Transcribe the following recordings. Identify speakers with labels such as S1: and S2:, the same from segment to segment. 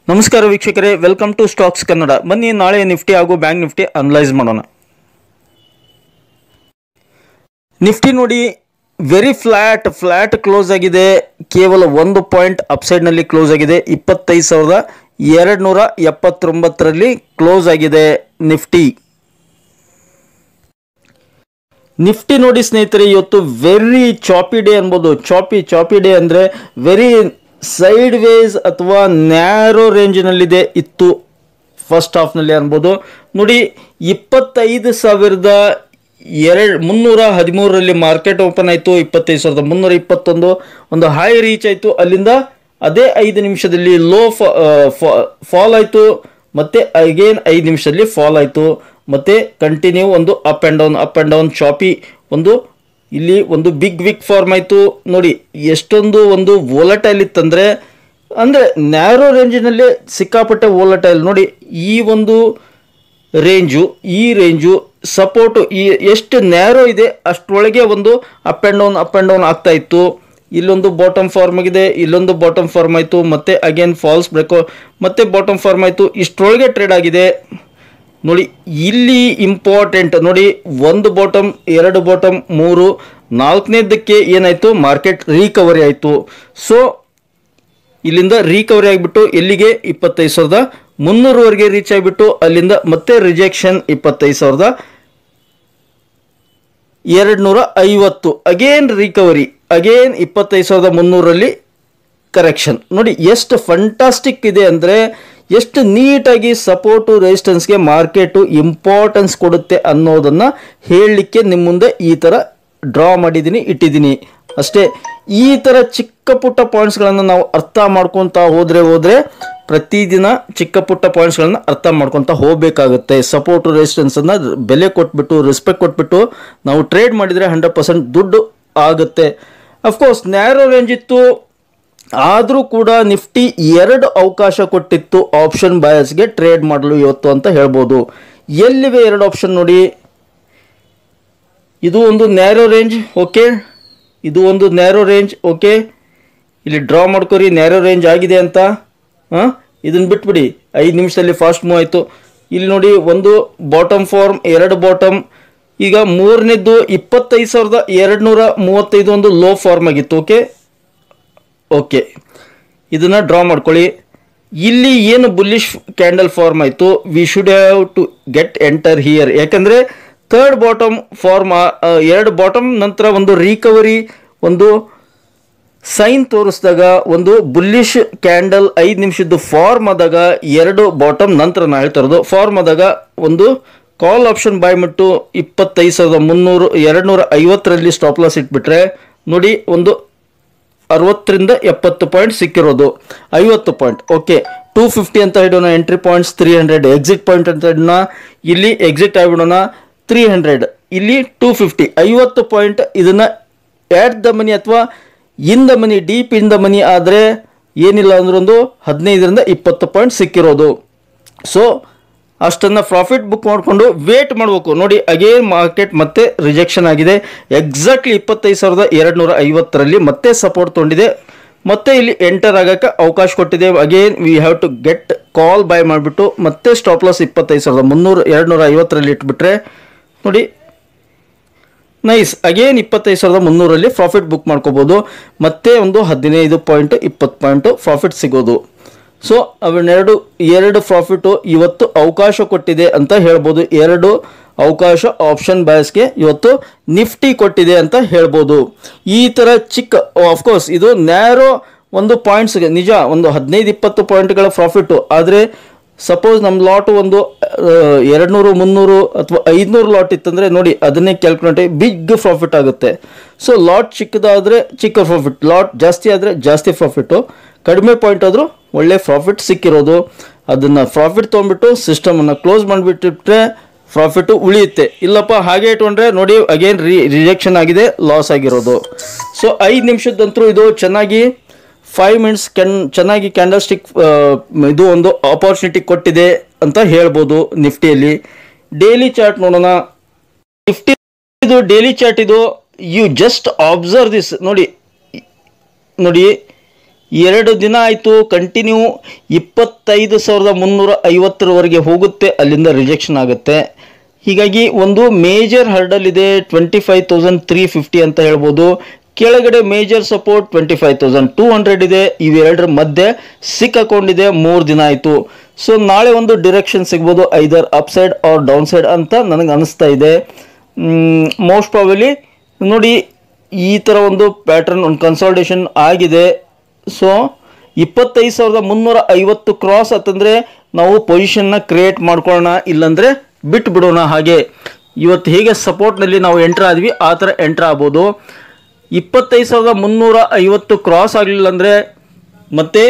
S1: ನಮಸ್ಕಾರ ವೀಕ್ಷಕರೇ, welcome to stocks Kannada. ಬನ್ನಿ ನಾಳೆ ನಿಫ್ಟಿ ಹಾಗೂ ಬ್ಯಾಂಕ್ ನಿಫ್ಟಿ ಅನಲೈಸ್ ಮಾಡೋಣ. ನಿಫ್ಟಿ ನೋಡಿ ವೆರಿ ಫ್ಲಾಟ್ ಕ್ಲೋಸ್ ಆಗಿದೆ. ಕೇವಲ 1 ಪಾಯಿಂಟ್ ಅಪ್ಸೈಡ್ನಲ್ಲಿ ಕ್ಲೋಸ್ ಆಗಿದೆ. 25,279ರಲ್ಲಿ ಕ್ಲೋಸ್ ಆಗಿದೆ ನಿಫ್ಟಿ. ನೋಡಿ ಸ್ನೇಹಿತರೆ, ಇವತ್ತು ವೆರಿ ಚಾಪಿ ಡೇ ಅನ್ಬೋದು. ಚಾಪಿ ಡೇ ಅಂದರೆ ವೆರಿ ಸೈಡ್ ವೇಸ್ ಅಥವಾ ನ್ಯಾರೋ ರೇಂಜ್ನಲ್ಲಿದೆ ಇತ್ತು ಫಸ್ಟ್ ಹಾಫ್ನಲ್ಲಿ ಅನ್ಬೋದು. ನೋಡಿ 25,313ರಲ್ಲಿ ಮಾರ್ಕೆಟ್ ಓಪನ್ ಆಯಿತು. 25,321 ಒಂದು ಹೈ ರೀಚ್ ಆಯಿತು. ಅಲ್ಲಿಂದ ಅದೇ 5 ನಿಮಿಷದಲ್ಲಿ ಲೋ ಫಾಲ್ ಆಯಿತು. ಮತ್ತೆ ಅಗೇನ್ 5 ನಿಮಿಷದಲ್ಲಿ ಫಾಲ್ ಆಯಿತು. ಮತ್ತೆ ಕಂಟಿನ್ಯೂ ಒಂದು ಅಪ್ ಆ್ಯಂಡ್ ಡೌನ್ ಚಾಪಿ ಇಲ್ಲಿ ಒಂದು ಬಿಗ್ ಫಾರ್ಮ್ ಆಯಿತು. ನೋಡಿ ಎಷ್ಟೊಂದು ಒಂದು ವೋಲಟೈಲ್ ಇತ್ತಂದರೆ ಅಂದರೆ ನ್ಯಾರೋ ರೇಂಜಿನಲ್ಲಿ ಸಿಕ್ಕಾಪಟ್ಟೆ ವೋಲಟೈಲ್. ನೋಡಿ ಈ ಒಂದು ಈ ರೇಂಜು ಸಪೋರ್ಟು ಎಷ್ಟು ನ್ಯಾರೋ ಇದೆ ಅಷ್ಟರೊಳಗೆ ಒಂದು ಅಪ್ ಆ್ಯಂಡ್ ಡೌನ್ ಆಗ್ತಾ ಇತ್ತು. ಇಲ್ಲೊಂದು ಬಾಟಮ್ ಫಾರ್ಮ್ ಆಗಿದೆ, ಇಲ್ಲೊಂದು ಬಾಟಮ್ ಫಾರ್ಮ್ ಆಯಿತು, ಮತ್ತೆ ಅಗೇನ್ ಫಾಲ್ಸ್ ಬ್ರೇಕ್, ಮತ್ತೆ ಬಾಟಮ್ ಫಾರ್ಮ್ ಆಯಿತು. ಇಷ್ಟರೊಳಗೆ ಟ್ರೇಡ್ ಆಗಿದೆ. ನೋಡಿ ಇಲ್ಲಿ ಇಂಪಾರ್ಟೆಂಟ್ ನೋಡಿ, 1 ಬಾಟಮ್ 2 ಬಾಟಮ್ 3 4ನೇದಕ್ಕೆ ಏನಾಯಿತು, ಮಾರ್ಕೆಟ್ ರಿಕವರಿ ಆಯಿತು. ಸೊ ಇಲ್ಲಿಂದ ರಿಕವರಿ ಆಗಿಬಿಟ್ಟು ಎಲ್ಲಿಗೆ 25,300ವರೆಗೆ ರೀಚ್ ಆಗಿಬಿಟ್ಟು ಅಲ್ಲಿಂದ ಮತ್ತೆ ರಿಜೆಕ್ಷನ್ 25,250 ಅಗೇನ್ ರಿಕವರಿ, ಅಗೇನ್ 25,300ರಲ್ಲಿ ಕರೆಕ್ಷನ್. ನೋಡಿ ಎಷ್ಟು ಫಂಟಾಸ್ಟಿಕ್ ಇದೆ ಅಂದರೆ ಎಷ್ಟು ನೀಟಾಗಿ ಸಪೋರ್ಟು ರೆಸಿಸ್ಟೆನ್ಸ್ಗೆ ಮಾರ್ಕೆಟು ಇಂಪಾರ್ಟೆನ್ಸ್ ಕೊಡುತ್ತೆ ಅನ್ನೋದನ್ನು ಹೇಳಲಿಕ್ಕೆ ನಿಮ್ಮ ಮುಂದೆ ಈ ಥರ ಡ್ರಾ ಮಾಡಿದ್ದೀನಿ, ಇಟ್ಟಿದ್ದೀನಿ ಅಷ್ಟೇ. ಈ ಥರ ಚಿಕ್ಕ ಪುಟ್ಟ ಪಾಯಿಂಟ್ಸ್ಗಳನ್ನು ನಾವು ಅರ್ಥ ಮಾಡ್ಕೊತಾ ಹೋದರೆ ಪ್ರತಿದಿನ ಚಿಕ್ಕ ಪುಟ್ಟ ಪಾಯಿಂಟ್ಸ್ಗಳನ್ನು ಅರ್ಥ ಮಾಡ್ಕೊತಾ ಹೋಗಬೇಕಾಗುತ್ತೆ. ಸಪೋರ್ಟು ರೆಸಿಸ್ಟೆನ್ಸನ್ನು ಬೆಲೆ ಕೊಟ್ಬಿಟ್ಟು ರೆಸ್ಪೆಕ್ಟ್ ಕೊಟ್ಬಿಟ್ಟು ನಾವು ಟ್ರೇಡ್ ಮಾಡಿದರೆ 100% ದುಡ್ಡು ಆಗುತ್ತೆ. ಅಫ್ಕೋರ್ಸ್ ನ್ಯಾರೋ ರೇಂಜ್ ಇತ್ತು, ಆದರೂ ಕೂಡ ನಿಫ್ಟಿ 2 ಅವಕಾಶ ಕೊಟ್ಟಿತ್ತು ಆಪ್ಷನ್ ಬಯರ್ಸ್ಗೆ ಟ್ರೇಡ್ ಮಾಡಲು ಇವತ್ತು ಅಂತ ಹೇಳ್ಬೋದು. ಎಲ್ಲಿವೆ 2 ಆಪ್ಷನ್ ನೋಡಿ. ಇದು ಒಂದು ನ್ಯಾರೋ ರೇಂಜ್, ಓಕೆ, ಇದು ಒಂದು ನ್ಯಾರೋ ರೇಂಜ್, ಓಕೆ. ಇಲ್ಲಿ ಡ್ರಾ ಮಾಡ್ಕೊರಿ ನ್ಯಾರೋ ರೇಂಜ್ ಆಗಿದೆ ಅಂತ. ಇದನ್ನು ಬಿಟ್ಬಿಡಿ, 5 ನಿಮಿಷದಲ್ಲಿ ಫಾಸ್ಟ್ ಮೂವ್ ಆಯಿತು. ಇಲ್ಲಿ ನೋಡಿ ಒಂದು ಬಾಟಮ್ ಫಾರ್ಮ್, 2 ಬಾಟಮ್. ಈಗ 3ನೇದ್ದು 25,235 ಒಂದು ಲೋ ಫಾರ್ಮ್ ಆಗಿತ್ತು. ಓಕೆ, ಇದನ್ನು ಡ್ರಾ ಮಾಡ್ಕೊಳ್ಳಿ. ಇಲ್ಲಿ ಏನು ಬುಲ್ಲಿಶ್ ಕ್ಯಾಂಡಲ್ ಫಾರ್ಮ್ ಆಯಿತು, we should have to get enter here. ಯಾಕಂದರೆ 3rd ಬಾಟಮ್ ಫಾರ್ಮ್, 2 ಬಾಟಮ್ ನಂತರ ಒಂದು ರಿಕವರಿ ಒಂದು ಸೈನ್ ತೋರಿಸಿದಾಗ, ಒಂದು ಬುಲ್ಲಿಶ್ ಕ್ಯಾಂಡಲ್ 5 ನಿಮಿಷದ್ದು ಫಾರ್ಮ್ ಆದಾಗ, 2 ಬಾಟಮ್ ನಂತರ ನಾನು ಹೇಳ್ತಾ ಇರೋದು ಫಾರ್ಮ್ ಆದಾಗ ಒಂದು ಕಾಲ್ ಆಪ್ಷನ್ ಬೈ ಬಿಟ್ಟು 25,250ರಲ್ಲಿ ಸ್ಟಾಪ್ ಲಾಸ್ ಇಟ್ಬಿಟ್ರೆ ನೋಡಿ ಒಂದು 60ರಿಂದ 70 ಪಾಯಿಂಟ್ ಸಿಕ್ಕಿರೋದು, 50 ಪಾಯಿಂಟ್. ಓಕೆ, 250 ಅಂತ ಇಡೋಣ ಎಂಟ್ರಿ ಪಾಯಿಂಟ್ಸ್, 300 ಎಕ್ಸಿಟ್ ಪಾಯಿಂಟ್ ಅಂತ ಇಡೋಣ. ಇಲ್ಲಿ ಎಕ್ಸಿಟ್ ಆಗಿಬಿಡೋಣ 300, ಇಲ್ಲಿ 250, 50 ಪಾಯಿಂಟ್. ಇದನ್ನು ಆ್ಯಟ್ ದ ಮನಿ ಅಥವಾ in the money, deep in the money ಆದರೆ ಏನಿಲ್ಲ ಅಂದ್ರೆ ಒಂದು 15ರಿಂದ 20 ಪಾಯಿಂಟ್ ಸಿಕ್ಕಿರೋದು. ಸೊ ಅಷ್ಟನ್ನು ಪ್ರಾಫಿಟ್ ಬುಕ್ ಮಾಡಿಕೊಂಡು ವೇಟ್ ಮಾಡಬೇಕು. ನೋಡಿ ಅಗೇನ್ ಮಾರ್ಕೆಟ್ ಮತ್ತೆ ರಿಜೆಕ್ಷನ್ ಆಗಿದೆ. ಎಕ್ಸಾಕ್ಟ್ಲಿ 25,250ರಲ್ಲಿ ಮತ್ತೆ ಸಪೋರ್ಟ್ ತೊಗೊಂಡಿದೆ, ಮತ್ತೆ ಇಲ್ಲಿ ಎಂಟರ್ ಆಗೋಕ್ಕೆ ಅವಕಾಶ ಕೊಟ್ಟಿದೆ. Again we have to get call buy ಮಾಡಿಬಿಟ್ಟು ಮತ್ತೆ ಸ್ಟಾಪ್ ಲಾಸ್ 25,250ರಲ್ಲಿ ಇಟ್ಬಿಟ್ರೆ ನೋಡಿ ನೈಸ್, ಅಗೇನ್ 25,300ರಲ್ಲಿ ಪ್ರಾಫಿಟ್ ಬುಕ್ ಮಾಡ್ಕೋಬೋದು. ಮತ್ತೆ ಒಂದು 15 ಪಾಯಿಂಟ್ 20 ಪಾಯಿಂಟು ಪ್ರಾಫಿಟ್ ಸಿಗೋದು. ಸೊ ಅವೆರಡು ಪ್ರಾಫಿಟು ಇವತ್ತು ಅವಕಾಶ ಕೊಟ್ಟಿದೆ ಅಂತ ಹೇಳ್ಬೋದು. 2 ಅವಕಾಶ ಆಪ್ಷನ್ ಬಯಸ್ಗೆ ಇವತ್ತು ನಿಫ್ಟಿ ಕೊಟ್ಟಿದೆ ಅಂತ ಹೇಳ್ಬೋದು. ಈ ಥರ ಚಿಕ್ಕ, ಆಫ್ಕೋರ್ಸ್ ಇದು ನ್ಯಾರೋ ಒಂದು ಪಾಯಿಂಟ್ಸ್ಗೆ ನಿಜ ಒಂದು 15-20 ಪಾಯಿಂಟ್ಗಳ ಪ್ರಾಫಿಟ್ಟು. ಆದರೆ ಸಪೋಸ್ ನಮ್ಮ ಲಾಟು ಒಂದು 200, 300 ಅಥವಾ 500 ಲಾಟ್ ಇತ್ತಂದರೆ ನೋಡಿ ಅದನ್ನೇ ಕ್ಯಾಲ್ಕುಲೇಟ್ ಬಿಗ್ ಪ್ರಾಫಿಟ್ ಆಗುತ್ತೆ. ಸೊ ಲಾಟ್ ಚಿಕ್ಕದಾದರೆ ಚಿಕ್ಕ ಪ್ರಾಫಿಟ್, ಲಾಟ್ ಜಾಸ್ತಿ ಆದರೆ ಜಾಸ್ತಿ ಪ್ರಾಫಿಟ್ಟು, ಕಡಿಮೆ ಪಾಯಿಂಟ್ ಆದರೂ ಒಳ್ಳೆ ಪ್ರಾಫಿಟ್ ಸಿಕ್ಕಿರೋದು. ಅದನ್ನು ಪ್ರಾಫಿಟ್ ತೊಗೊಂಡ್ಬಿಟ್ಟು ಸಿಸ್ಟಮನ್ನು ಕ್ಲೋಸ್ ಮಾಡಿಬಿಟ್ಟಿಟ್ರೆ ಪ್ರಾಫಿಟ್ಟು ಉಳಿಯುತ್ತೆ. ಇಲ್ಲಪ್ಪ ಹಾಗೆ ಇಟ್ಕೊಂಡ್ರೆ ನೋಡಿ ಅಗೇನ್ ರಿಜೆಕ್ಷನ್ ಆಗಿದೆ, ಲಾಸ್ ಆಗಿರೋದು. ಸೊ 5 ನಿಮಿಷದಂತರೂ ಇದು ಚೆನ್ನಾಗಿ 5 ಮಿನಿಟ್ಸ್ ಚೆನ್ನಾಗಿ ಕ್ಯಾಂಡಲ್ ಸ್ಟಿಕ್ ಇದು ಒಂದು ಆಪರ್ಚುನಿಟಿ ಕೊಟ್ಟಿದೆ ಅಂತ ಹೇಳ್ಬೋದು ನಿಫ್ಟಿಯಲ್ಲಿ. ಡೈಲಿ ಚಾರ್ಟ್ ನೋಡೋಣ. ನಿಫ್ಟಿ ಇದು ಡೈಲಿ ಚಾರ್ಟ್, ಇದು ಯು ಜಸ್ಟ್ ಅಬ್ಸರ್ವ್ ದಿಸ್. ನೋಡಿ 2 ದಿನ ಆಯಿತು ಕಂಟಿನ್ಯೂ 25,350 ಹೋಗುತ್ತೆ, ಅಲ್ಲಿಂದ ರಿಜೆಕ್ಷನ್ ಆಗುತ್ತೆ. ಹೀಗಾಗಿ ಒಂದು ಮೇಜರ್ ಹರ್ಡಲ್ ಇದೆ 25,350 ಅಂತ ಹೇಳ್ಬೋದು. ಕೆಳಗಡೆ ಮೇಜರ್ ಸಪೋರ್ಟ್ 25,200 ಇದೆ. ಇವೆರಡರ ಮಧ್ಯೆ ಸಿಕ್ಕಾಕೊಂಡಿದೆ 3 ದಿನ ಆಯಿತು. ಸೊ ನಾಳೆ ಒಂದು ಡಿರೆಕ್ಷನ್ ಸಿಗ್ಬೋದು, either up side or down side ಅಂತ ನನಗೆ ಅನಿಸ್ತಾ ಇದೆ. ಮೋಸ್ಟ್ ಪ್ರಾಬಲಿ ನೋಡಿ ಈ ಥರ ಒಂದು ಪ್ಯಾಟರ್ನ್, ಒಂದು ಕನ್ಸಾಲ್ಟೇಷನ್ ಆಗಿದೆ. ಸೊ 25,350 ಕ್ರಾಸ್ ಅಂತಂದರೆ ನಾವು ಪೊಸಿಷನ್ನ ಕ್ರಿಯೇಟ್ ಮಾಡ್ಕೊಳ್ಳೋಣ, ಇಲ್ಲಾಂದರೆ ಬಿಟ್ಟು ಬಿಡೋಣ. ಹಾಗೆ ಇವತ್ತು ಹೇಗೆ ಸಪೋರ್ಟ್ನಲ್ಲಿ ನಾವು ಎಂಟ್ರ್ ಆದ್ವಿ ಆ ಥರ ಎಂಟ್ರ್ ಆಗ್ಬೋದು. 25,350 ಕ್ರಾಸ್ ಆಗಲಿಲ್ಲ ಅಂದರೆ ಮತ್ತೆ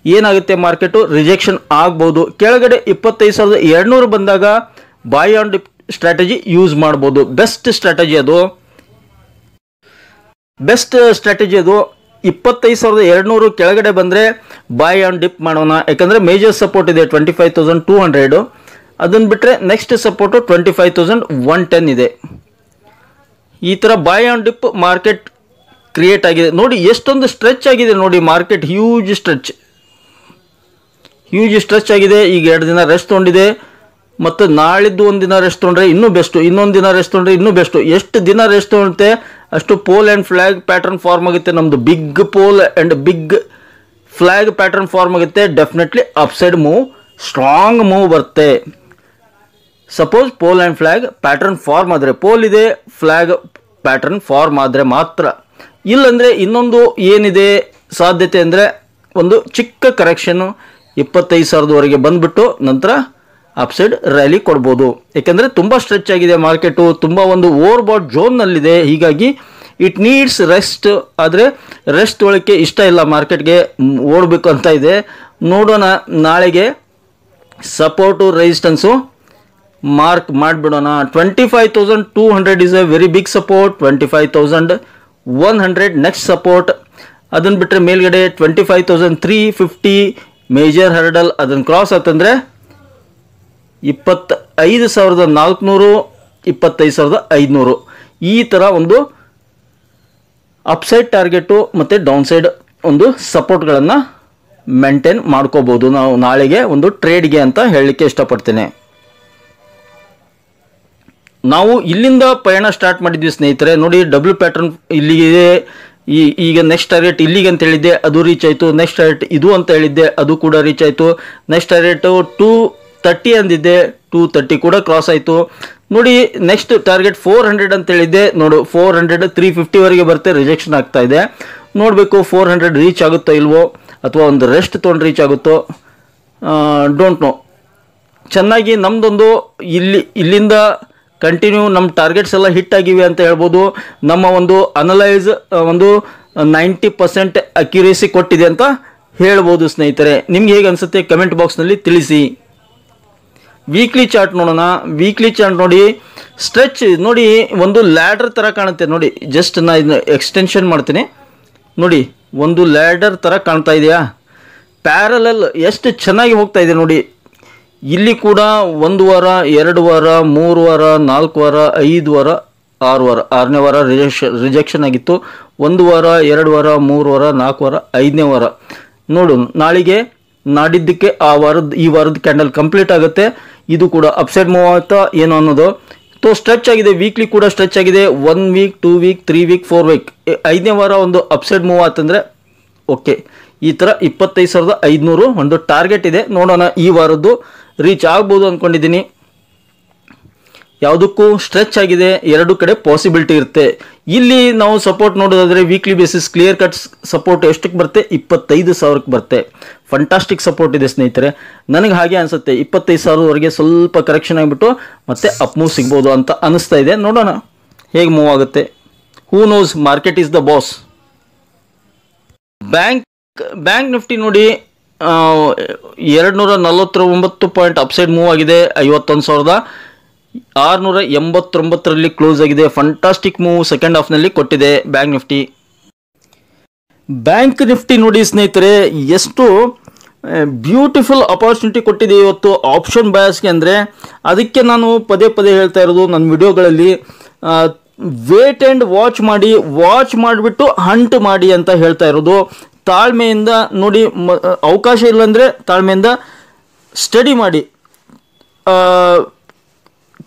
S1: ಏನಾಗುತ್ತೆ, ಮಾರ್ಕೆಟು ರಿಜೆಕ್ಷನ್ ಆಗ್ಬೋದು. ಕೆಳಗಡೆ 25,200 ಬಂದಾಗ ಬಾಯ್ ಆನ್ ಡಿಪ್ ಸ್ಟ್ರಾಟಜಿ ಯೂಸ್ ಮಾಡ್ಬೋದು. ಬೆಸ್ಟ್ ಸ್ಟ್ರಾಟಜಿ ಅದು. 25,200 ಕೆಳಗಡೆ ಬಂದರೆ ಬಾಯ್ ಆನ್ ಡಿಪ್ ಮಾಡೋಣ. ಯಾಕಂದರೆ ಮೇಜರ್ ಸಪೋರ್ಟ್ ಇದೆ 25,200. ಅದನ್ನು ಬಿಟ್ಟರೆ ನೆಕ್ಸ್ಟ್ ಸಪೋರ್ಟು 25,110 ಇದೆ. ಈ ಥರ ಬಾಯ್ ಆನ್ ಡಿಪ್ ಮಾರ್ಕೆಟ್ ಕ್ರಿಯೇಟ್ ಆಗಿದೆ. ನೋಡಿ ಎಷ್ಟೊಂದು ಸ್ಟ್ರೆಚ್ ಆಗಿದೆ ನೋಡಿ ಮಾರ್ಕೆಟ್, ಹ್ಯೂಜ್ ಸ್ಟ್ರೆಚ್ ಆಗಿದೆ. ಈಗ 2 ದಿನ ರೆಸ್ಟ್ ತೊಗೊಂಡಿದೆ, ಮತ್ತು ನಾಳಿದ್ದು ಒಂದು ದಿನ ರೆಸ್ಟ್ ತೊಗೊಂಡ್ರೆ ಇನ್ನೂ ಬೆಸ್ಟು, ಇನ್ನೊಂದು ದಿನ ರೆಸ್ಟ್ ತೊಗೊಂಡ್ರೆ ಇನ್ನೂ ಬೆಸ್ಟು. ಎಷ್ಟು ದಿನ ರೆಸ್ಟ್ ತೊಗೊಳುತ್ತೆ ಅಷ್ಟು pole and flag pattern form ಆಗುತ್ತೆ. ನಮ್ಮದು big pole and big flag pattern form ಆಗುತ್ತೆ. Definitely upside move, strong move ಬರುತ್ತೆ. Suppose pole and flag pattern form ಆದರೆ, ಪೋಲ್ ಇದೆ ಫ್ಲ್ಯಾಗ್ ಪ್ಯಾಟರ್ನ್ ಫಾರ್ಮ್ ಆದರೆ ಮಾತ್ರ. ಇಲ್ಲಂದರೆ ಇನ್ನೊಂದು ಏನಿದೆ ಸಾಧ್ಯತೆ ಅಂದರೆ ಒಂದು ಚಿಕ್ಕ ಕರೆಕ್ಷನ್ನು 25,000ವರೆಗೆ ಬಂದುಬಿಟ್ಟು ನಂತರ ಅಪ್ಸೈಡ್ ರ್ಯಾಲಿ ಕೊಡ್ಬೋದು. ಯಾಕೆಂದರೆ ತುಂಬ ಸ್ಟ್ರೆಚ್ ಆಗಿದೆ ಮಾರ್ಕೆಟು, ತುಂಬ ಒಂದು ಓವರ್ ಬಾಟ್ ಝೋನ್ನಲ್ಲಿದೆ. ಹೀಗಾಗಿ ಇಟ್ ನೀಡ್ಸ್ ರೆಸ್ಟ್. ಆದರೆ ರೆಸ್ಟ್ ತೊಗೊಳ್ಳೋಕ್ಕೆ ಇಷ್ಟ ಇಲ್ಲ ಮಾರ್ಕೆಟ್ಗೆ, ಓಡಬೇಕು ಅಂತ ಇದೆ. ನೋಡೋಣ ನಾಳೆಗೆ ಸಪೋರ್ಟು ರೆಸಿಸ್ಟೆನ್ಸು ಮಾರ್ಕ್ ಮಾಡಿಬಿಡೋಣ. 25,200 is a very big support. 25,100 next support. ಅದನ್ನು ಬಿಟ್ಟರೆ ಮೇಲ್ಗಡೆ 25,350 ಮೇಜರ್ ಹರ್ಡಲ್. ಅದನ್ನು ಕ್ರಾಸ್ ಆತಂದರೆ 25,400, 25,500 ಈ ಥರ ಒಂದು ಅಪ್ಸೈಡ್ ಟಾರ್ಗೆಟು ಮತ್ತು ಡೌನ್ ಸೈಡ್ ಒಂದು ಸಪೋರ್ಟ್ಗಳನ್ನು ಮೇಂಟೈನ್ ಮಾಡ್ಕೋಬೋದು ನಾವು ನಾಳೆಗೆ ಒಂದು ಟ್ರೇಡ್ಗೆ ಅಂತ ಹೇಳಲಿಕ್ಕೆ ಇಷ್ಟಪಡ್ತೇನೆ. ನಾವು ಇಲ್ಲಿಂದ ಪಯಣ ಸ್ಟಾರ್ಟ್ ಮಾಡಿದ್ವಿ ಸ್ನೇಹಿತರೆ. ನೋಡಿ ಡಬ್ಲ್ಯೂ ಪ್ಯಾಟರ್ನ್ ಇಲ್ಲಿಗೆ, ಈಗ ನೆಕ್ಸ್ಟ್ ಟಾರ್ಗೆಟ್ ಇಲ್ಲಿಗೆ ಅಂತ ಹೇಳಿದ್ದೆ, ಅದು ರೀಚ್ ಆಯಿತು. ನೆಕ್ಸ್ಟ್ ಟಾರ್ಗೆಟ್ ಇದು ಅಂತ ಹೇಳಿದ್ದೆ, ಅದು ಕೂಡ ರೀಚ್ ಆಯಿತು. ನೆಕ್ಸ್ಟ್ ಟಾರ್ಗೆಟು 230 ಅಂದಿದ್ದೆ, 230 ಕೂಡ ಕ್ರಾಸ್ ಆಯಿತು. ನೋಡಿ ನೆಕ್ಸ್ಟ್ ಟಾರ್ಗೆಟ್ 400 ಅಂತ ಹೇಳಿದ್ದೆ, ನೋಡು 400 350ವರೆಗೆ ಬರುತ್ತೆ, ರಿಜೆಕ್ಷನ್ ಆಗ್ತಾ ಇದೆ. ನೋಡಬೇಕು 400 ರೀಚ್ ಆಗುತ್ತೋ ಇಲ್ವೋ, ಅಥವಾ ಒಂದು ರೆಸ್ಟ್ ತೊಗೊಂಡು ರೀಚ್ ಆಗುತ್ತೋ, ಡೋಂಟ್ ನೋ. ಚೆನ್ನಾಗಿ ನಮ್ಮದೊಂದು ಇಲ್ಲಿಂದ ಕಂಟಿನ್ಯೂ ನಮ್ಮ ಟಾರ್ಗೆಟ್ಸ್ ಎಲ್ಲ ಹಿಟ್ ಆಗಿವೆ ಅಂತ ಹೇಳ್ಬೋದು. ನಮ್ಮ ಒಂದು ಅನಲೈಸ್ ಒಂದು 90% ಅಕ್ಯುರೇಸಿ ಕೊಟ್ಟಿದೆ ಅಂತ ಹೇಳ್ಬೋದು ಸ್ನೇಹಿತರೆ. ನಿಮ್ಗೆ ಹೇಗೆ ಅನಿಸುತ್ತೆ ಕಮೆಂಟ್ ಬಾಕ್ಸ್ನಲ್ಲಿ ತಿಳಿಸಿ. ವೀಕ್ಲಿ ಚಾರ್ಟ್ ನೋಡೋಣ. ವೀಕ್ಲಿ ಚಾರ್ಟ್ ನೋಡಿ, ಸ್ಟ್ರೆಚ್ ನೋಡಿ, ಒಂದು ಲ್ಯಾಡರ್ ಥರ ಕಾಣುತ್ತೆ ನೋಡಿ. ಜಸ್ಟ್ ನಾನು ಇದನ್ನ ಎಕ್ಸ್ಟೆನ್ಷನ್ ಮಾಡ್ತೀನಿ ನೋಡಿ, ಒಂದು ಲ್ಯಾಡರ್ ಥರ ಕಾಣ್ತಾ ಇದೆಯಾ. ಪ್ಯಾರಲಲ್ ಎಷ್ಟು ಚೆನ್ನಾಗಿ ಹೋಗ್ತಾ ಇದೆ ನೋಡಿ. ಇಲ್ಲಿ ಕೂಡ 1 ವಾರ, 2 ವಾರ, 3 ವಾರ, 4 ವಾರ, 5 ವಾರ, 6 ವಾರ, 6ನೇ ವಾರ ರಿಜೆಕ್ಷನ್ ಆಗಿತ್ತು. 1 ವಾರ, 2 ವಾರ, 3 ವಾರ, 4 ವಾರ, 5ನೇ ವಾರ. ನೋಡು ನಾಳಿಗೆ ನಾಡಿದ್ದಕ್ಕೆ ಈ ವಾರದ ಕ್ಯಾಂಡಲ್ ಕಂಪ್ಲೀಟ್ ಆಗುತ್ತೆ. ಇದು ಕೂಡ ಅಪ್ಸೈಡ್ ಮೂವ್ ಆಗುತ್ತಾ ಏನು ಅನ್ನೋದು. ಸ್ಟ್ರೆಚ್ ಆಗಿದೆ, ವೀಕ್ಲಿ ಕೂಡ ಸ್ಟ್ರೆಚ್ ಆಗಿದೆ. 1 ವೀಕ್, 2 ವೀಕ್, 3 ವೀಕ್, 4 ವೀಕ್, 5ನೇ ವಾರ ಒಂದು ಅಪ್ಸೈಡ್ ಮೂವ್ ಆತಂದರೆ ಓಕೆ. ಈ ಥರ 25,500 ಒಂದು ಟಾರ್ಗೆಟ್ ಇದೆ. ನೋಡೋಣ ಈ ವಾರದ್ದು ರೀಚ್ ಆಗ್ಬೋದು ಅಂದ್ಕೊಂಡಿದ್ದೀನಿ. ಯಾವುದಕ್ಕೂ ಸ್ಟ್ರೆಚ್ ಆಗಿದೆ, ಎರಡು ಕಡೆ ಪಾಸಿಬಿಲಿಟಿ ಇರುತ್ತೆ. ಇಲ್ಲಿ ನಾವು ಸಪೋರ್ಟ್ ನೋಡೋದಾದರೆ weekly basis clear cut support ಎಷ್ಟಕ್ಕೆ ಬರುತ್ತೆ, 25,000ಕ್ಕೆ ಬರುತ್ತೆ. ಫಂಟಾಸ್ಟಿಕ್ ಸಪೋರ್ಟ್ ಇದೆ ಸ್ನೇಹಿತರೆ. ನನಗೆ ಹಾಗೆ ಅನಿಸುತ್ತೆ 25,000ವರೆಗೆ ಸ್ವಲ್ಪ ಕರೆಕ್ಷನ್ ಆಗಿಬಿಟ್ಟು ಮತ್ತೆ ಅಪ್ ಮೂವ್ ಸಿಗ್ಬೋದು ಅಂತ ಅನಿಸ್ತಾ ಇದೆ. ನೋಡೋಣ ಹೇಗೆ ಮೂವ್ ಆಗುತ್ತೆ. Who knows, market is the boss. Bank Nifty ನೋಡಿ 249 ಪಾಯಿಂಟ್ ಅಪ್ಸೈಡ್ ಮೂವ್ ಆಗಿದೆ. 51,689 ಕ್ಲೋಸ್ ಆಗಿದೆ. ಫಂಟಾಸ್ಟಿಕ್ ಮೂವ್ ಸೆಕೆಂಡ್ ಹಾಫ್ನಲ್ಲಿ ಕೊಟ್ಟಿದೆ ಬ್ಯಾಂಕ್ ನಿಫ್ಟಿ ನೋಡಿ ಸ್ನೇಹಿತರೆ, ಎಷ್ಟು ಬ್ಯೂಟಿಫುಲ್ ಅಪಾರ್ಚುನಿಟಿ ಕೊಟ್ಟಿದೆ ಇವತ್ತು ಆಪ್ಷನ್ ಬಯಾಸ್ಗೆ. ಅಂದರೆ ಅದಕ್ಕೆ ನಾನು ಪದೇ ಹೇಳ್ತಾ ಇರೋದು ನನ್ನ ವಿಡಿಯೋಗಳಲ್ಲಿ, ವೇಟ್ ಆ್ಯಂಡ್ ವಾಚ್ ಮಾಡಿಬಿಟ್ಟು ಹಂಟ್ ಮಾಡಿ ಅಂತ ಹೇಳ್ತಾ ಇರೋದು. ತಾಳ್ಮೆಯಿಂದ ನೋಡಿ, ಅವಕಾಶ ಇಲ್ಲಾಂದರೆ ತಾಳ್ಮೆಯಿಂದ ಸ್ಟಡಿ ಮಾಡಿ,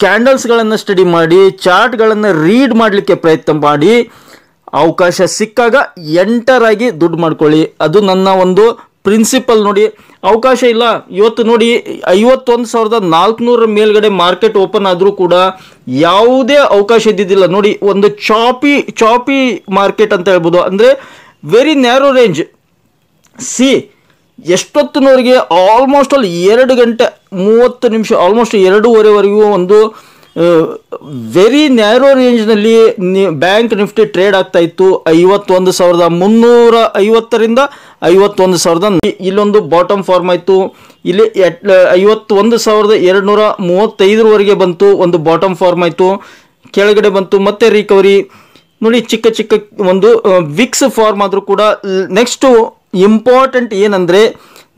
S1: ಕ್ಯಾಂಡಲ್ಸ್ಗಳನ್ನು ಸ್ಟಡಿ ಮಾಡಿ, ಚಾರ್ಟ್ಗಳನ್ನು ರೀಡ್ ಮಾಡಲಿಕ್ಕೆ ಪ್ರಯತ್ನ ಮಾಡಿ, ಅವಕಾಶ ಸಿಕ್ಕಾಗ ಎಂಟರ್ ಆಗಿ ದುಡ್ಡು ಮಾಡ್ಕೊಳ್ಳಿ. ಅದು ನನ್ನ ಒಂದು ಪ್ರಿನ್ಸಿಪಲ್. ನೋಡಿ, ಅವಕಾಶ ಇಲ್ಲ, ಇವತ್ತು ನೋಡಿ 51,400 ಮೇಲ್ಗಡೆ ಮಾರ್ಕೆಟ್ ಓಪನ್ ಆದರೂ ಕೂಡ ಯಾವುದೇ ಅವಕಾಶ ಇದ್ದಿದ್ದಿಲ್ಲ. ನೋಡಿ, ಒಂದು ಚಾಪಿ ಮಾರ್ಕೆಟ್ ಅಂತ ಹೇಳ್ಬೋದು, ಅಂದರೆ ವೆರಿ ನ್ಯಾರೋ ರೇಂಜ್. ಎಷ್ಟೊತ್ತಿನವರೆಗೆ ಆಲ್ಮೋಸ್ಟ್ ಅಲ್ಲಿ 2 ಗಂಟೆ 30 ನಿಮಿಷ, ಆಲ್ಮೋಸ್ಟ್ 2:15ವರೆಗೂ ಒಂದು ವೆರಿ ನ್ಯಾರೋ ರೇಂಜ್ನಲ್ಲಿ ಬ್ಯಾಂಕ್ ನಿಫ್ಟಿ ಟ್ರೇಡ್ ಆಗ್ತಾ ಇತ್ತು. 51,350ರಿಂದ 51,000. ಇಲ್ಲೊಂದು ಬಾಟಮ್ ಫಾರ್ಮ್ ಆಯಿತು. ಇಲ್ಲಿ 51,235ವರೆಗೆ ಬಂತು, ಒಂದು ಬಾಟಮ್ ಫಾರ್ಮ್ ಆಯಿತು, ಕೆಳಗಡೆ ಬಂತು, ಮತ್ತೆ ರಿಕವರಿ. ನೋಡಿ, ಚಿಕ್ಕ ಒಂದು ವಿಕ್ಸ್ ಫಾರ್ಮ್ ಆದರೂ ಕೂಡ. ನೆಕ್ಸ್ಟು ಇಂಪಾರ್ಟೆಂಟ್ ಏನಂದರೆ,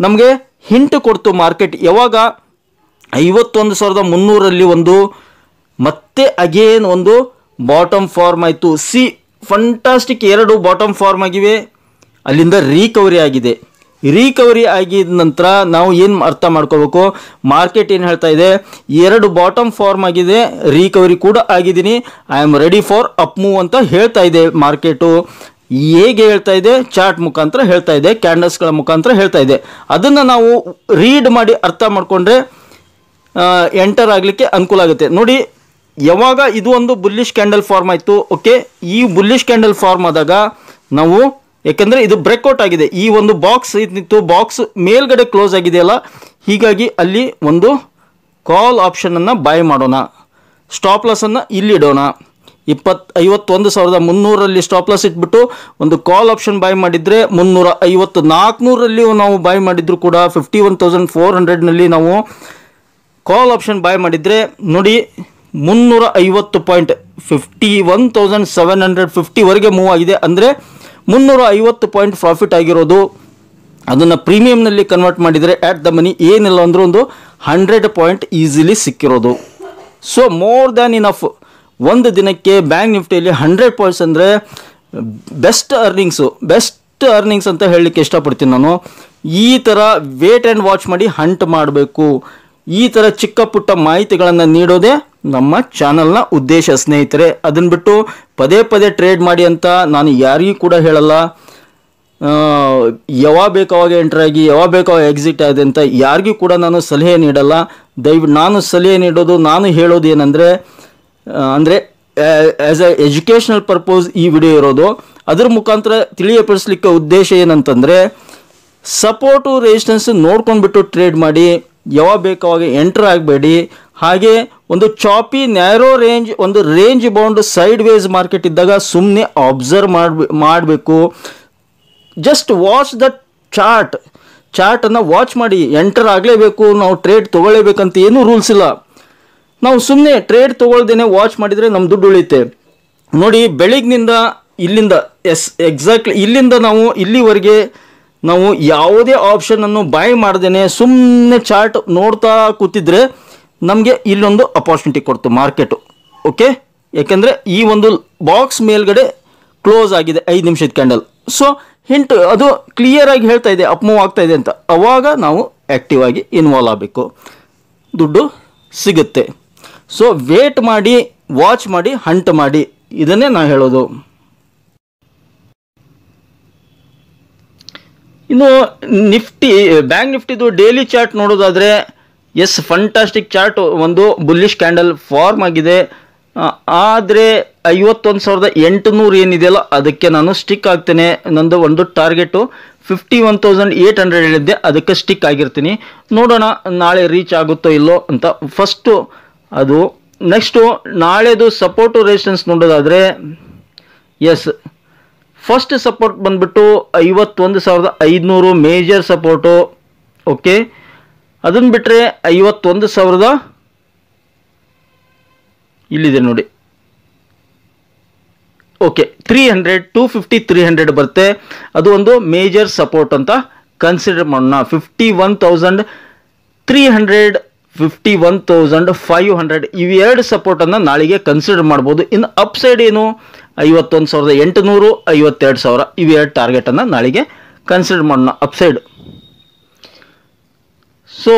S1: ನಮಗೆ ಹಿಂಟ್ ಕೊಡ್ತು ಮಾರ್ಕೆಟ್ ಯಾವಾಗ 51,300ರಲ್ಲಿ ಒಂದು ಮತ್ತೆ ಅಗೇನ್ ಒಂದು ಬಾಟಮ್ ಫಾರ್ಮ್ ಆಯಿತು. ಫಂಟಾಸ್ಟಿಕ್, 2 ಬಾಟಮ್ ಫಾರ್ಮ್ ಆಗಿವೆ, ಅಲ್ಲಿಂದ ರಿಕವರಿ ಆಗಿದೆ. ರಿಕವರಿ ಆಗಿದ ನಂತರ ನಾವು ಏನು ಅರ್ಥ ಮಾಡ್ಕೋಬೇಕು, ಮಾರ್ಕೆಟ್ ಏನು ಹೇಳ್ತಾ ಇದೆ, 2 ಬಾಟಮ್ ಫಾರ್ಮ್ ಆಗಿದೆ, ರಿಕವರಿ ಕೂಡ ಆಗಿದ್ದೀನಿ, I am ready for up move ಅಂತ ಹೇಳ್ತಾ ಇದೆ ಮಾರ್ಕೆಟು. ಹೇಗೆ ಹೇಳ್ತಾ ಇದೆ? ಚಾರ್ಟ್ ಮುಖಾಂತರ ಹೇಳ್ತಾ ಇದೆ, ಕ್ಯಾಂಡಲ್ಸ್ಗಳ ಮುಖಾಂತರ ಹೇಳ್ತಾ ಇದೆ. ಅದನ್ನು ನಾವು ರೀಡ್ ಮಾಡಿ ಅರ್ಥ ಮಾಡಿಕೊಂಡ್ರೆ ಎಂಟರ್ ಆಗಲಿಕ್ಕೆ ಅನುಕೂಲ ಆಗುತ್ತೆ. ನೋಡಿ, ಯಾವಾಗ ಇದು ಒಂದು ಬುಲ್ಲಿಶ್ ಕ್ಯಾಂಡಲ್ ಫಾರ್ಮ್ ಆಯಿತು, ಓಕೆ, ಈ ಬುಲ್ಲಿಶ್ ಕ್ಯಾಂಡಲ್ ಫಾರ್ಮ್ ಆದಾಗ ನಾವು, ಯಾಕೆಂದರೆ ಇದು ಬ್ರೇಕ್ಔಟ್ ಆಗಿದೆ, ಈ ಒಂದು ಬಾಕ್ಸ್ ಇತ್ತು, ಬಾಕ್ಸ್ ಮೇಲ್ಗಡೆ ಕ್ಲೋಸ್ ಆಗಿದೆಯಲ್ಲ, ಹೀಗಾಗಿ ಅಲ್ಲಿ ಒಂದು ಕಾಲ್ ಆಪ್ಷನನ್ನು ಬೈ ಮಾಡೋಣ, ಸ್ಟಾಪ್ ಲಾಸನ್ನು ಇಲ್ಲಿಡೋಣ. 51,300ರಲ್ಲಿ ಸ್ಟಾಪ್ ಲಾಸ್ ಇಟ್ಬಿಟ್ಟು ಒಂದು ಕಾಲ್ ಆಪ್ಷನ್ ಬೈ ಮಾಡಿದರೆ 350,400ರಲ್ಲಿ ನಾವು ಬೈ ಮಾಡಿದ್ರು ಕೂಡ 51,400ನಲ್ಲಿ ನಾವು ಕಾಲ್ ಆಪ್ಷನ್ ಬೈ ಮಾಡಿದರೆ ನೋಡಿ 350 ಪಾಯಿಂಟ್ 51,750ವರೆಗೆ ಮೂವ್ ಆಗಿದೆ. ಅಂದರೆ 350 ಪಾಯಿಂಟ್ ಪ್ರಾಫಿಟ್ ಆಗಿರೋದು. ಅದನ್ನು ಪ್ರೀಮಿಯಂನಲ್ಲಿ ಕನ್ವರ್ಟ್ ಮಾಡಿದರೆ ಆಟ್ ದ ಮನಿ ಏನಿಲ್ಲ ಅಂದರೂ ಒಂದು 100 ಪಾಯಿಂಟ್ ಈಸಿಲಿ ಸಿಕ್ಕಿರೋದು. So more than enough. ಒಂದು ದಿನಕ್ಕೆ ಬ್ಯಾಂಕ್ ನಿಫ್ಟಿಯಲ್ಲಿ 100 ಪಾಯಿಂಟ್ಸ್ ಅಂದರೆ ಬೆಸ್ಟ್ ಅರ್ನಿಂಗ್ಸ್ ಅಂತ ಹೇಳಲಿಕ್ಕೆ ಇಷ್ಟಪಡ್ತೀನಿ ನಾನು. ಈ ಥರ ವೇಟ್ ಆ್ಯಂಡ್ ವಾಚ್ ಮಾಡಿ ಹಂಟ್ ಮಾಡಬೇಕು. ಈ ಥರ ಚಿಕ್ಕ ಪುಟ್ಟ ಮಾಹಿತಿಗಳನ್ನು ನೀಡೋದೇ ನಮ್ಮ ಚಾನಲ್ನ ಉದ್ದೇಶ ಸ್ನೇಹಿತರೆ. ಅದನ್ನು ಬಿಟ್ಟು ಪದೇ ಟ್ರೇಡ್ ಮಾಡಿ ಅಂತ ನಾನು ಯಾರಿಗೂ ಕೂಡ ಹೇಳಲ್ಲ. ಯಾವಾಗ ಬೇಕಾವಾಗ ಎಂಟರ್ ಆಗಿ ಯಾವಾಗ ಬೇಕಾವಾಗ ಎಕ್ಸಿಟ್ ಆಗಿದೆ ಅಂತ ಯಾರಿಗೂ ಕೂಡ ನಾನು ಸಲಹೆ ನೀಡಲ್ಲ. ನಾನು ಸಲಹೆ ನೀಡೋದು, ನಾನು ಹೇಳೋದು ಏನಂದರೆ ಆ್ಯಸ್ ಎ ಎಜುಕೇಷನಲ್ ಪರ್ಪೋಸ್ ಈ ವಿಡಿಯೋ ಇರೋದು. ಅದ್ರ ಮುಖಾಂತರ ತಿಳಿಯಪಡಿಸ್ಲಿಕ್ಕೆ ಉದ್ದೇಶ ಏನಂತಂದರೆ, ಸಪೋರ್ಟು ರೆಸಿಸ್ಟೆನ್ಸ್ ನೋಡ್ಕೊಂಡ್ಬಿಟ್ಟು ಟ್ರೇಡ್ ಮಾಡಿ, ಯಾವಾಗ ಬೇಕಾವಾಗ ಎಂಟರ್ ಆಗಬೇಡಿ. ಹಾಗೆ ಒಂದು ಚಾಪಿ ನ್ಯಾರೋ ರೇಂಜ್, ಒಂದು range bound sideways market ಇದ್ದಾಗ ಸುಮ್ಮನೆ ಅಬ್ಸರ್ವ್ ಮಾಡಬೇಕು. ಜಸ್ಟ್ ವಾಚ್ ದ ಚಾರ್ಟನ್ನು ವಾಚ್ ಮಾಡಿ, ಎಂಟರ್ ಆಗಲೇಬೇಕು, ನಾವು ಟ್ರೇಡ್ ತೊಗೊಳ್ಳೇಬೇಕಂತ ಏನೂ ರೂಲ್ಸ್ ಇಲ್ಲ. ನಾವು ಸುಮ್ಮನೆ ಟ್ರೇಡ್ ತೊಗೊಳ್ದೇನೆ ವಾಚ್ ಮಾಡಿದರೆ ನಮ್ಮ ದುಡ್ಡು ಉಳಿಯುತ್ತೆ. ನೋಡಿ, ಬೆಳಿಗ್ನಿಂದ ಇಲ್ಲಿಂದ ಎಕ್ಸಾಕ್ಟ್ಲಿ ಇಲ್ಲಿಂದ ನಾವು ಇಲ್ಲಿವರೆಗೆ ನಾವು ಯಾವುದೇ ಆಪ್ಷನನ್ನು ಬೈ ಮಾಡ್ದೇನೆ ಸುಮ್ಮನೆ ಚಾರ್ಟ್ ನೋಡ್ತಾ ಕೂತಿದ್ರೆ ನಮಗೆ ಇಲ್ಲೊಂದು ಅಪಾರ್ಚುನಿಟಿ ಕೊಡ್ತು ಮಾರ್ಕೆಟು. ಓಕೆ, ಯಾಕೆಂದರೆ ಈ ಒಂದು ಬಾಕ್ಸ್ ಮೇಲ್ಗಡೆ ಕ್ಲೋಸ್ ಆಗಿದೆ 5 ನಿಮಿಷದ ಕ್ಯಾಂಡಲ್. ಸೊ ಹಿಂಟ್ ಅದು ಕ್ಲಿಯರ್ ಆಗಿ ಹೇಳ್ತಾ ಇದೆ ಅಪ್ ಮೂವ್ ಆಗ್ತಾ ಇದೆ ಅಂತ. ಅವಾಗ ನಾವು ಆ್ಯಕ್ಟಿವ್ ಆಗಿ ಇನ್ವಾಲ್ವ್ ಆಗಬೇಕು, ದುಡ್ಡು ಸಿಗುತ್ತೆ. ಸೊ ವೇಟ್ ಮಾಡಿ, ವಾಚ್ ಮಾಡಿ, ಹಂಟ್ ಮಾಡಿ, ಇದನ್ನೇ ನಾನು ಹೇಳೋದು. ಇನ್ನು ನಿಫ್ಟಿ, ಬ್ಯಾಂಕ್ ನಿಫ್ಟಿದು ಡೈಲಿ ಚಾರ್ಟ್ ನೋಡೋದಾದರೆ ಎಸ್ ಫಂಟಾಸ್ಟಿಕ್ ಚಾರ್ಟ್, ಒಂದು ಬುಲ್ಲಿಶ್ ಕ್ಯಾಂಡಲ್ ಫಾರ್ಮ್ ಆಗಿದೆ. ಆದರೆ 51,800 ಏನಿದೆಯಲ್ಲ ಅದಕ್ಕೆ ನಾನು ಸ್ಟಿಕ್ ಆಗ್ತೇನೆ. ನಂದು ಒಂದು ಟಾರ್ಗೆಟು 51,800 ಹೇಳಿದ್ದೆ, ಅದಕ್ಕೆ ಸ್ಟಿಕ್ ಆಗಿರ್ತೀನಿ. ನೋಡೋಣ ನಾಳೆ ರೀಚ್ ಆಗುತ್ತೋ ಇಲ್ಲೋ ಅಂತ ಫಸ್ಟು ಅದು. ನೆಕ್ಸ್ಟು ನಾಳೆದು ಸಪೋರ್ಟು ರೆಸಿಸ್ಟೆನ್ಸ್ ನೋಡೋದಾದರೆ ಎಸ್ ಫಸ್ಟ್ ಸಪೋರ್ಟ್ ಬಂದುಬಿಟ್ಟು 51,500 ಮೇಜರ್ ಸಪೋರ್ಟು. ಓಕೆ, ಅದನ್ನು ಬಿಟ್ಟರೆ 51,000 ಇಲ್ಲಿದೆ ನೋಡಿ. ಓಕೆ, 300 250 300 ಬರುತ್ತೆ. ಅದು ಒಂದು ಮೇಜರ್ ಸಪೋರ್ಟ್ ಅಂತ ಕನ್ಸಿಡರ್ ಮಾಡೋಣ. 51,300 51,500 ಇವೆರಡು ಸಪೋರ್ಟನ್ನು ನಾಳೆಗೆ ಕನ್ಸಿಡರ್ ಮಾಡ್ಬೋದು. ಇನ್ನು ಅಪ್ ಸೈಡ್ ಏನು 51,800 52,000 ಇವೆರಡು ಟಾರ್ಗೆಟನ್ನು ನಾಳೆಗೆ ಕನ್ಸಿಡರ್ ಮಾಡೋಣ ಅಪ್ಸೈಡ್. ಸೊ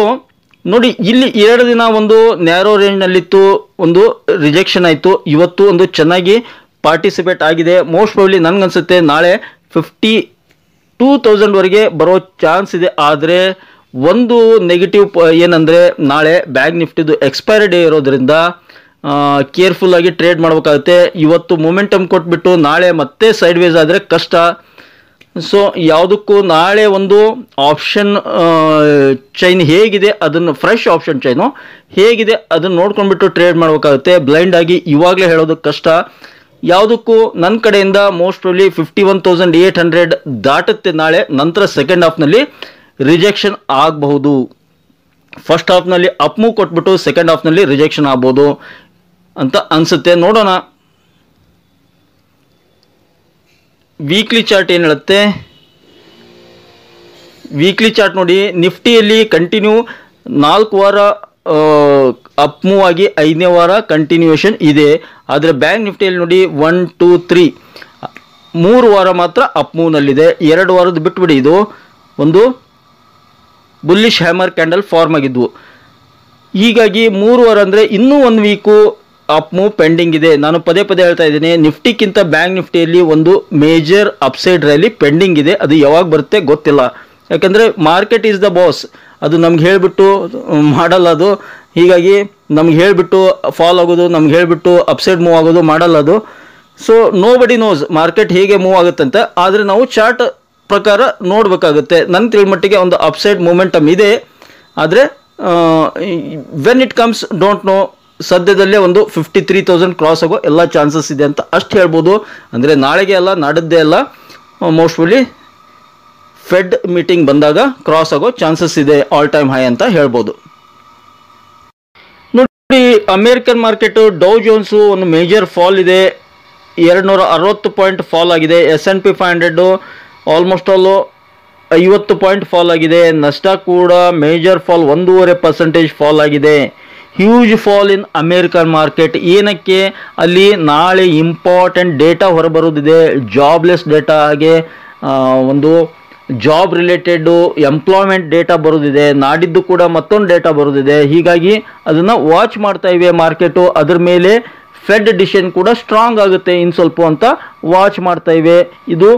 S1: ನೋಡಿ, ಇಲ್ಲಿ 2 ದಿನ ಒಂದು ನ್ಯಾರೋ ರೇಂಜ್ನಲ್ಲಿತ್ತು, ಒಂದು ರಿಜೆಕ್ಷನ್ ಆಯಿತು. ಇವತ್ತು ಒಂದು ಚೆನ್ನಾಗಿ ಪಾರ್ಟಿಸಿಪೇಟ್ ಆಗಿದೆ. ಮೋಸ್ಟ್ ಪ್ರಾಬಬ್ಲಿ ನನಗನ್ಸುತ್ತೆ ನಾಳೆ 52,000ವರೆಗೆ ಬರೋ ಚಾನ್ಸ್ ಇದೆ. ಆದರೆ ಒಂದು ನೆಗೆಟಿವ್ ಏನಂದರೆ, ನಾಳೆ ಬ್ಯಾಂಕ್ ನಿಫ್ಟಿದು ಎಕ್ಸ್ಪೈರಿ ಡೇ ಇರೋದ್ರಿಂದ ಕೇರ್ಫುಲ್ಲಾಗಿ ಟ್ರೇಡ್ ಮಾಡಬೇಕಾಗುತ್ತೆ. ಇವತ್ತು ಮೊಮೆಂಟಮ್ ಕೊಟ್ಬಿಟ್ಟು ನಾಳೆ ಮತ್ತೆ ಸೈಡ್ ವೇಸ್ ಆದರೆ ಕಷ್ಟ. ಸೊ ಯಾವುದಕ್ಕೂ ನಾಳೆ ಒಂದು ಆಪ್ಷನ್ ಚೈನ್ ಹೇಗಿದೆ ಅದನ್ನು, ಫ್ರೆಶ್ ಆಪ್ಷನ್ ಚೈನು ಹೇಗಿದೆ ಅದನ್ನು ನೋಡ್ಕೊಂಡ್ಬಿಟ್ಟು ಟ್ರೇಡ್ ಮಾಡಬೇಕಾಗುತ್ತೆ. ಬ್ಲೈಂಡ್ ಆಗಿ ಇವಾಗಲೇ ಹೇಳೋದು ಕಷ್ಟ. ಯಾವುದಕ್ಕೂ ನನ್ನ ಕಡೆಯಿಂದ ಮೋಸ್ಟ್ ಪ್ರಾಬಬ್ಲಿ 51,800 ದಾಟುತ್ತೆ ನಾಳೆ. ನಂತರ ಸೆಕೆಂಡ್ ಹಾಫ್ನಲ್ಲಿ ರಿಜೆಕ್ಷನ್ ಆಗಬಹುದು. ಫಸ್ಟ್ ಹಾಫ್ನಲ್ಲಿ ಅಪ್ ಮೂವ್ ಕೊಟ್ಬಿಟ್ಟು ಸೆಕೆಂಡ್ ಹಾಫ್ನಲ್ಲಿ ರಿಜೆಕ್ಷನ್ ಆಗ್ಬೋದು ಅಂತ ಅನಿಸುತ್ತೆ. ನೋಡೋಣ ವೀಕ್ಲಿ ಚಾರ್ಟ್ ಏನು ಹೇಳುತ್ತೆ. ವೀಕ್ಲಿ ಚಾರ್ಟ್ ನೋಡಿ, ನಿಫ್ಟಿಯಲ್ಲಿ ಕಂಟಿನ್ಯೂ 4 ವಾರ ಅಪ್ ಮೂವ್ ಆಗಿ 5ನೇ ವಾರ ಕಂಟಿನ್ಯೂಯೇಷನ್ ಇದೆ. ಆದರೆ ಬ್ಯಾಂಕ್ ನಿಫ್ಟಿಯಲ್ಲಿ ನೋಡಿ 1 2 3 3 ವಾರ ಮಾತ್ರ ಅಪ್ ಮೂವ್ನಲ್ಲಿದೆ. 2 ವಾರದ ಬಿಟ್ಬಿಡಿ, ಇದು ಒಂದು ಬುಲ್ಲಿಶ್ ಹ್ಯಾಮರ್ ಕ್ಯಾಂಡಲ್ ಫಾರ್ಮ್ ಆಗಿದ್ವು. ಹೀಗಾಗಿ 3 ವಾರ ಅಂದರೆ ಇನ್ನೂ 1 ವೀಕು ಅಪ್ ಮೂವ್ ಪೆಂಡಿಂಗ್ ಇದೆ. ನಾನು ಪದೇ ಹೇಳ್ತಾ ಇದ್ದೀನಿ, ನಿಫ್ಟಿಗಿಂತ ಬ್ಯಾಂಕ್ ನಿಫ್ಟಿಯಲ್ಲಿ ಒಂದು ಮೇಜರ್ ಅಪ್ಸೈಡ್ ರ್ಯಾಲಿ ಪೆಂಡಿಂಗ್ ಇದೆ. ಅದು ಯಾವಾಗ ಬರುತ್ತೆ ಗೊತ್ತಿಲ್ಲ. ಯಾಕಂದರೆ ಮಾರ್ಕೆಟ್ ಈಸ್ ದ ಬಾಸ್. ಅದು ನಮ್ಗೆ ಹೇಳಿಬಿಟ್ಟು ಮಾಡಲ್ಲ ಅದು. ಹೀಗಾಗಿ ನಮ್ಗೆ ಹೇಳಿಬಿಟ್ಟು ಫಾಲ್ ಆಗೋದು, ನಮ್ಗೆ ಹೇಳಿಬಿಟ್ಟು ಅಪ್ಸೈಡ್ ಮೂವ್ ಆಗೋದು ಮಾಡಲ್ಲ ಅದು. ಸೊ ನೋ ಬಡಿ ನೋಸ್ ಮಾರ್ಕೆಟ್ ಹೇಗೆ ಮೂವ್ ಆಗುತ್ತಂತ. ಆದರೆ ನಾವು ಚಾರ್ಟ್ ಪ್ರಕಾರ ನೋಡಬೇಕಾಗುತ್ತೆ. ನನ್ನ ತಿಳಿಮಟ್ಟಿಗೆ ಒಂದು ಅಪ್ಸೈಡ್ ಮೂಮೆಂಟಮ್ ಇದೆ. ಆದರೆ when it comes don't know. ಸದ್ಯದಲ್ಲೇ ಒಂದು 53,000 ಕ್ರಾಸ್ ಆಗೋ ಎಲ್ಲ ಚಾನ್ಸಸ್ ಇದೆ ಅಂತ ಅಷ್ಟು ಹೇಳ್ಬೋದು. ಅಂದರೆ ನಾಳೆಗೆ ಅಲ್ಲ, ನಾಡದ್ದೇ ಅಲ್ಲ, ಮೋಸ್ಟ್ಲಿ ಫೆಡ್ ಮೀಟಿಂಗ್ ಬಂದಾಗ ಕ್ರಾಸ್ ಆಗೋ ಚಾನ್ಸಸ್ ಇದೆ, ಆಲ್ ಟೈಮ್ ಹೈ ಅಂತ ಹೇಳ್ಬೋದು. ನೋಡಿ, ಅಮೇರಿಕನ್ ಮಾರ್ಕೆಟು ಡೌ ಜೋನ್ಸು ಒಂದು ಮೇಜರ್ ಫಾಲ್ ಇದೆ. 260 ಪಾಯಿಂಟ್ ಫಾಲ್ ಆಗಿದೆ. S&P 500 almost all 50 point fall ಆಗಿದೆ. ನಸ್ಡಾಕ್ ಕೂಡ ಮೇಜರ್ ಫಾಲ್ 1.5% ಫಾಲ್ ಆಗಿದೆ. Huge fall in American market. ಏನಕ್ಕೆ? ಅಲ್ಲಿ ನಾಳೆ ಇಂಪಾರ್ಟೆಂಟ್ ಡೇಟಾ ಹೊರಬರೋದಿದೆ. ಜಾಬ್ಲೆಸ್ ಡೇಟಾ, ಹಾಗೆ ಒಂದು ಜಾಬ್ ರಿಲೇಟೆಡ್ ಎಂಪ್ಲಾಯ್ಮೆಂಟ್ ಡೇಟಾ ಬರೋದಿದೆ. ನಾಡಿದ್ದು ಕೂಡ ಮತ್ತೊಂದು ಡೇಟಾ ಬರೋದಿದೆ. ಹೀಗಾಗಿ ಅದನ್ನು ವಾಚ್ ಮಾಡ್ತಾ ಇವೆ ಮಾರ್ಕೆಟು. ಅದ್ರ ಮೇಲೆ ಫೆಡ್ ಡಿಸಿಷನ್ ಕೂಡ ಸ್ಟ್ರಾಂಗ್ ಆಗುತ್ತೆ ಇನ್ನು ಸ್ವಲ್ಪ ಅಂತ ವಾಚ್ ಮಾಡ್ತಾ ಇವೆ. ಇದು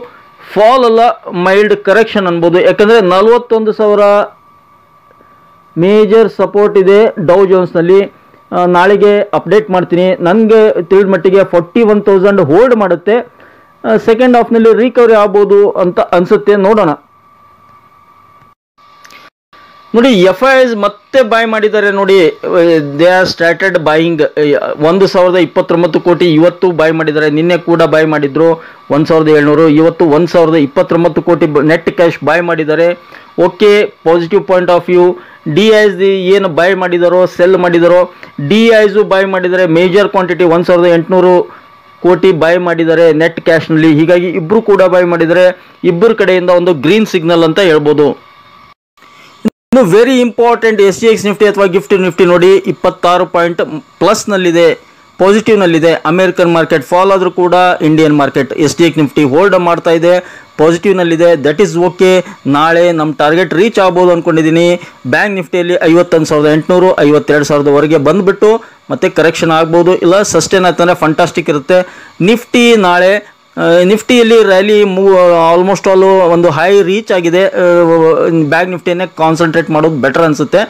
S1: ಫಾಲ್ ಅಲ್ಲ, ಮೈಲ್ಡ್ ಕರೆಕ್ಷನ್ ಅನ್ಬೋದು. ಯಾಕಂದರೆ 41,000 ಮೇಜರ್ ಸಪೋರ್ಟ್ ಇದೆ ಡೌ ಜೋನ್ಸ್ನಲ್ಲಿ. ನಾಳೆಗೆ ಅಪ್ಡೇಟ್ ಮಾಡ್ತೀನಿ. ನನಗೆ ತಿಳಿದ ಮಟ್ಟಿಗೆ 41,000 ಹೋಲ್ಡ್ ಮಾಡುತ್ತೆ. ಸೆಕೆಂಡ್ ಹಾಫ್ನಲ್ಲಿ ರಿಕವರಿ ಆಗ್ಬೋದು ಅಂತ ಅನಿಸುತ್ತೆ. ನೋಡೋಣ. ನೋಡಿ, FIs ಮತ್ತೆ ಬಾಯ್ ಮಾಡಿದ್ದಾರೆ. ನೋಡಿ, ದೇ ಆರ್ ಸ್ಟಾರ್ಟೆಡ್ ಬಾಯಿಂಗ್. 1,029 ಕೋಟಿ ಇವತ್ತು ಬಾಯ್ ಮಾಡಿದ್ದಾರೆ. ನಿನ್ನೆ ಕೂಡ ಬಾಯ್ ಮಾಡಿದ್ರು 1,700. ಇವತ್ತು 1,029 ಕೋಟಿ ನೆಟ್ ಕ್ಯಾಶ್ ಬಾಯ್ ಮಾಡಿದ್ದಾರೆ. Okay, positive point of view. DIs ಏನು ಬಾಯ್ ಮಾಡಿದಾರೋ, ಸೆಲ್ ಮಾಡಿದಾರೋ, DIಸು ಬಾಯ್ ಮಾಡಿದ್ದಾರೆ. ಮೇಜರ್ ಕ್ವಾಂಟಿಟಿ 1,800 ಕೋಟಿ ಬಾಯ್ ಮಾಡಿದ್ದಾರೆ ನೆಟ್ ಕ್ಯಾಶ್ನಲ್ಲಿ. ಹೀಗಾಗಿ ಇಬ್ಬರು ಕೂಡ ಬಾಯ್ ಮಾಡಿದ್ದಾರೆ. ಇಬ್ಬರ ಕಡೆಯಿಂದ ಒಂದು ಗ್ರೀನ್ ಸಿಗ್ನಲ್ ಅಂತ ಹೇಳ್ಬೋದು. ಇನ್ನು ವೆರಿ ಇಂಪಾರ್ಟೆಂಟ್ SGX ನಿಫ್ಟಿ ಅಥವಾ ಗಿಫ್ಟ್ ನಿಫ್ಟಿ ನೋಡಿ 26 ಪಾಯಿಂಟ್ ಪ್ಲಸ್ನಲ್ಲಿದೆ, ಪಾಸಿಟಿವ್ನಲ್ಲಿದೆ. ಅಮೇರಿಕನ್ ಮಾರ್ಕೆಟ್ ಫಾಲ್ ಆದರೂ ಕೂಡ Indian market SGX Nifty hold ಮಾಡ್ತಾ ಇದೆ, ಪಾಸಿಟಿವ್ನಲ್ಲಿದೆ. That is okay. ನಾಳೆ ನಮ್ಮ ಟಾರ್ಗೆಟ್ ರೀಚ್ ಆಗ್ಬೋದು ಅಂದ್ಕೊಂಡಿದ್ದೀನಿ. ಬ್ಯಾಂಕ್ ನಿಫ್ಟಿಯಲ್ಲಿ 51,800 52,000ವರೆಗೆ ಬಂದುಬಿಟ್ಟು ಮತ್ತೆ ಕರೆಕ್ಷನ್ ಆಗ್ಬೋದು, ಇಲ್ಲ ಸಸ್ಟೇನ್ ಆಯ್ತಂದರೆ ಫಂಟಾಸ್ಟಿಕ್ ಇರುತ್ತೆ. ನಿಫ್ಟಿ ನಾಳೆ ನಿಫ್ಟಿಯಲ್ಲಿ ರ್ಯಾಲಿ ಆಲ್ಮೋಸ್ಟ್ ಆಲ್ ಒಂದು ಹೈ ರೀಚ್ ಆಗಿದೆ. ಬ್ಯಾಂಕ್ ನಿಫ್ಟಿಯನ್ನೇ ಕಾನ್ಸಂಟ್ರೇಟ್ ಮಾಡೋದು ಬೆಟರ್ ಅನಿಸುತ್ತೆ.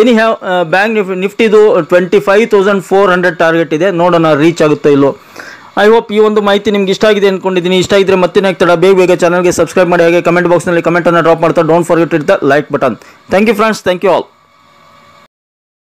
S1: ಎನಿ ಹ್ಯಾವ್ ಬ್ಯಾಂಕ್ ನಿಫ್ಟಿದು 25,400 ಟಾರ್ಗೆಟ್ ಇದೆ. ನೋಡೋಣ ರೀಚ್ ಆಗುತ್ತೋ ಇಲ್ಲೋ. ಐ ಹೋಪ್ ಈ ಒಂದು ಮಾಹಿತಿ ನಿಮ್ಗೆ ಇಷ್ಟ ಆಗಿದೆ ಅಂದ್ಕೊಂಡಿದ್ದೀನಿ. ಇಷ್ಟ ಆಗಿದ್ರೆ ಮತ್ತೆ ಆಗ್ತಡ ಬೇಗ ಚಾನಲ್ಗೆ ಸಬ್ಸ್ಕ್ರೈಬ್ ಮಾಡಿ. ಹಾಗೆ ಕಮೆಂಟ್ ಬಾಕ್ಸ್ನಲ್ಲಿ ಕಮೆಂಟನ್ನು ಡ್ರಾಪ್ ಮಾಡ್ತಾ don't forget it the like button. Thank you friends, thank you all.